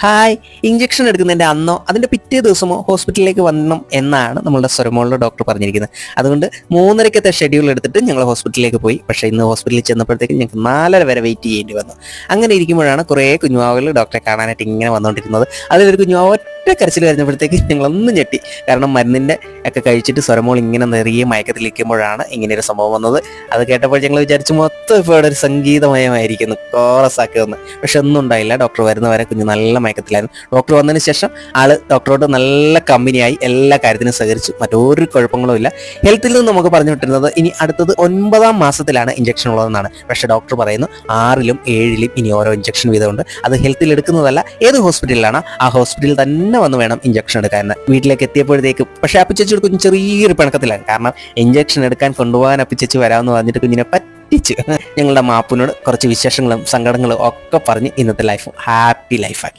Hi, injection എടുക്കുന്നതിൻ്റെ അന്നോ അതിൻ്റെ പിറ്റേ ദിവസമോ ഹോസ്പിറ്റലിലേക്ക് വരണം എന്നാണ് നമ്മളുടെ സ്വരമോളിലെ ഡോക്ടർ പറഞ്ഞിരിക്കുന്നത്. അതുകൊണ്ട് 3:30 ഷെഡ്യൂൾ എടുത്തിട്ട് ഞങ്ങൾ ഹോസ്പിറ്റലിലേക്ക് പോയി. പക്ഷേ ഇന്ന് ഹോസ്പിറ്റലിൽ ചെന്നപ്പോഴത്തേക്കും ഞങ്ങൾക്ക് 4:30 വരെ വെയിറ്റ് ചെയ്യേണ്ടി വന്നു. അങ്ങനെ ഇരിക്കുമ്പോഴാണ് കുറേ കുഞ്ഞുവാവുകൾ ഡോക്ടറെ കാണാനായിട്ട് ഇങ്ങനെ വന്നുകൊണ്ടിരുന്നത്. അതിലൊരു കുഞ്ഞുവാവ് ഒറ്റ കരച്ചിൽ കഴിഞ്ഞപ്പോഴത്തേക്ക് ഞങ്ങളൊന്നും ഞെട്ടി. കാരണം മരുന്നിൻ്റെ ഒക്കെ കഴിച്ചിട്ട് സ്വരമോൾ ഇങ്ങനെ നിറയെ മയക്കത്തിലിരിക്കുമ്പോഴാണ് ഇങ്ങനെ ഒരു സംഭവം വന്നത്. അത് കേട്ടപ്പോൾ ഞങ്ങൾ വിചാരിച്ചു മൊത്തം ഇപ്പോൾ ഇവിടെ ഒരു സംഗീതമയമായിരിക്കുന്നു, കോറസാക്കി വന്ന്. പക്ഷെ ഒന്നും ഉണ്ടായില്ല. ഡോക്ടർ വരുന്നവരെ കുഞ്ഞ് നല്ല മയക്കത്തിലായിരുന്നു. ഡോക്ടർ വന്നതിന് ശേഷം ഡോക്ടറോട് നല്ല കമ്പനിയായി, എല്ലാ കാര്യത്തിനും സഹകരിച്ചു, മറ്റൊരു കുഴപ്പങ്ങളും ഇല്ല. ഹെൽത്തിൽ നിന്ന് നമുക്ക് പറഞ്ഞു വിട്ടിരുന്നത് ഇനി അടുത്തത് 9ാം മാസത്തിലാണ് ഇഞ്ചക്ഷൻ ഉള്ളതെന്നാണ്. പക്ഷേ ഡോക്ടർ പറയുന്നു 6ലും 7ലും ഇനി ഓരോ ഇഞ്ചക്ഷൻ വീതമുണ്ട്. അത് ഹെൽത്തിൽ എടുക്കുന്നതല്ല, ഏത് ഹോസ്പിറ്റലിലാണ് ആ ഹോസ്പിറ്റലിൽ തന്നെ വന്ന് വേണം ഇഞ്ചക്ഷൻ എടുക്കാൻ. വീട്ടിലേക്ക് എത്തിയപ്പോഴത്തേക്കും പക്ഷേ അപ്പിച്ചേച്ചിയുടെ കുഞ്ഞ് ചെറിയൊരു പിണക്കത്തിലാണ്. കാരണം ഇഞ്ചക്ഷൻ എടുക്കാൻ കൊണ്ടുപോകാൻ അപ്പിച്ചേച്ചി വരാമെന്ന് പറഞ്ഞിട്ട് കുഞ്ഞിനെ പറ്റിച്ച് ഞങ്ങളുടെ മാപ്പിനോട് കുറച്ച് വിശേഷങ്ങളും സങ്കടങ്ങളും ഒക്കെ പറഞ്ഞ് ഇന്നത്തെ ലൈഫ് ഹാപ്പി ലൈഫാക്കി.